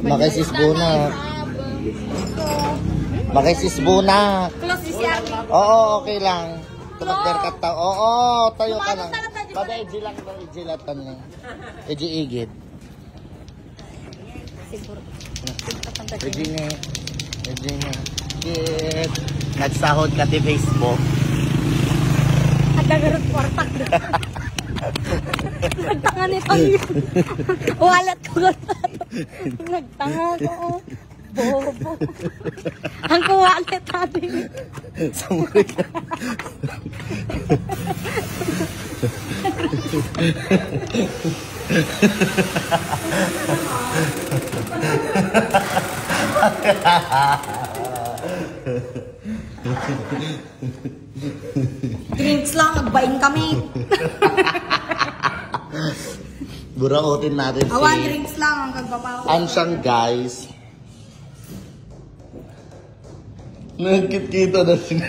Makisis bunak. Makisis bunak. Close si Army. Oo, okay lang. Tumat-berkat ta. Oo, tayo ka lang. Pada ijilang ba ijilatan niya. Iji-igit. Siguro. Iji-igit. Iji-igit. Nagsahod ka di Facebook. At nagarot portak na. Nagtanga nito yun. Walat ko gano'n. Nagtanga ko. Bobo. Ang kuwalit natin. Samuri ka. Drinks lang, nagbain kami. Burautin natin si... Awan, drinks lang ang kagpapaw. Ansang guys. Nagkit-kita na siya.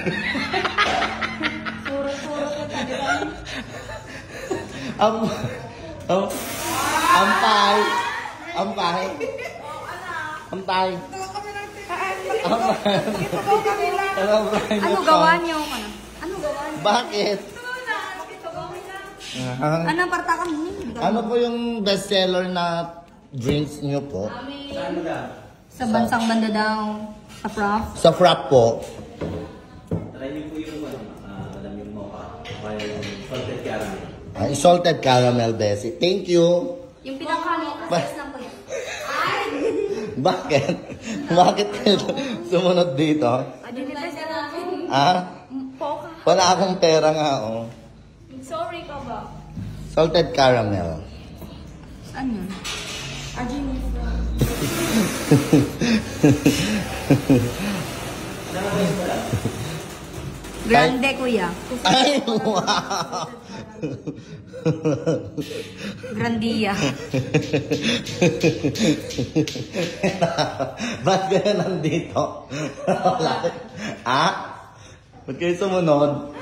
Suro-suro ka tayo. Ampay. Ampay. Ampay. Ano gawa niyo? Ano gawa niyo? Bakit? Ano parta kami? Ano po yung bestseller na drinks niyo po? Sa bansang banda daw. Sa prof. Sa frap po. Try niyo po yung alam yung mocha. Kaya yung salted caramel. Salted caramel, Bessie. Thank you. Yung pinaka-best ng pag- Bakit? Bakit kayo sumunod dito? Adinibest na namin. Poka. Wala akong pera nga, oh. Sorry ka ba? Salted caramel. Saan yun? Grande, kuya. Ay, wow! Grandia. Ba't kayo nandito? Ba't kayo sumunod?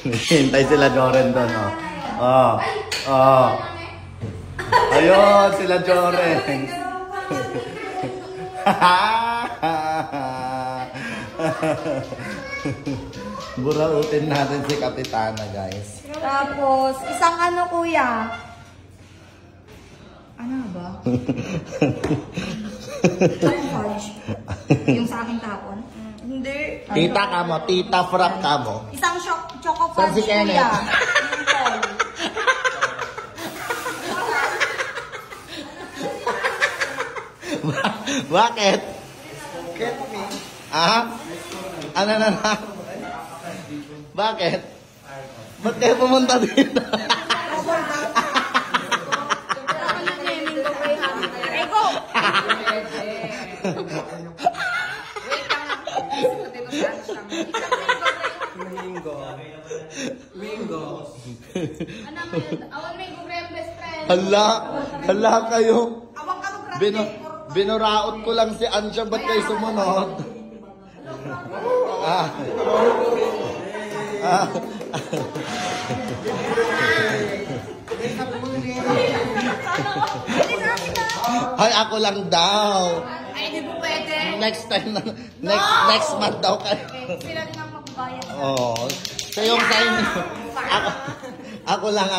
Hintay sila Joren doon, oh. Ayun, sila Joren. Burautin natin si Kapitana, guys. Tapos, isang ano, kuya? Ano ba? Fudge. Yung sa aking tapon? Hindi. Tita ka mo, tita frap ka mo. Isang choco Saan si fudge, Kenneth? kuya. Bakit? Ano na? Bakit? Ba't kayo pumunta dito? Ego! Hala kayo. Binuraot ko lang si Ansha, ba't kayo sumunod? Ay, ako lang daw. Ay, di po pwede. Next time na, next month daw kayo. Sila din ang magbabayad. Oo. So yung sa inyo. Ako lang.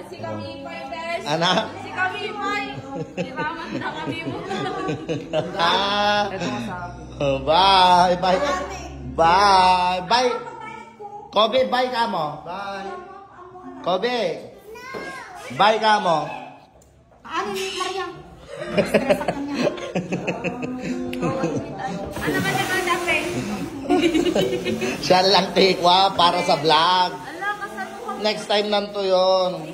Si kami, Pwede. Anak? Si kami, May. Iraman na kami mo. Bye. Kobe, bye ka mo. Kobe. Bye ka mo. Ano ni Maria? Stress ako niya. Ano ba naman dati? Siya lang tikwa para sa vlog. Ala, kasaluhan. Next time nanto yun.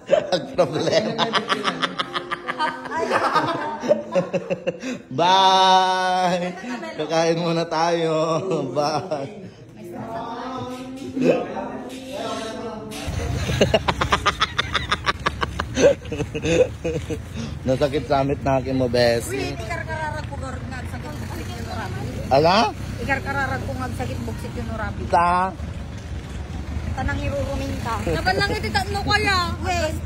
Ang problema. Bye! Kakain muna tayo. Bye! Nasakit sa amit na akin mo, Bes. Uy, ikar-kararag ko nagsakit buksik yun o rabi. Ala? Ikar-kararag ko nagsakit buksik yun o rabi. Sa? Tanang irurumin ka. Naban lang iti tatlo kaya. Wait.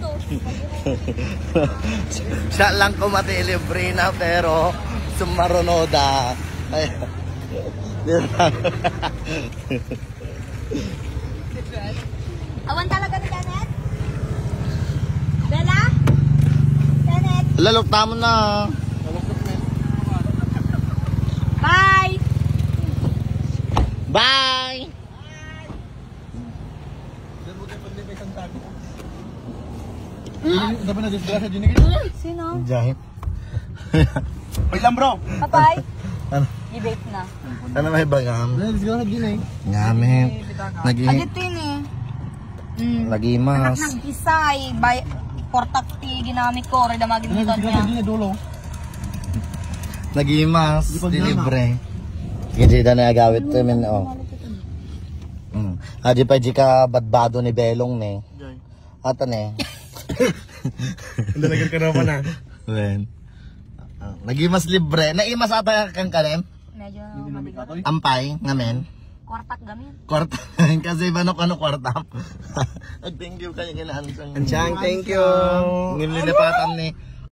Siya lang kumati libre na pero sumarunoda. Ay. Awan talaga ni Janet? Bella? Janet? Lalukta mo na. Bye! Bye! Sino? Jahit. Wait lang bro. Papay? Ano? I-vape na. Ano may bagam? Ngamin. Agitin eh. Nagimas. Nag-isay. Portakti ginamit ko. Reda maginitan niya. Nagimas. Libre. Hindi na nagawit to min oh. Adi pa di ka badbado ni Belong ne. Ata ne. Dalagan ka naman na. Wen. Nagimas libre. Naimas ata kang kanem? Medyo mabigat. Ampay ngamen. Kwartak gamin. Kwarta. Kasi manok ano kwarta. Thank you kanya ginaan sang. Anchang, thank you. Nililipatan ni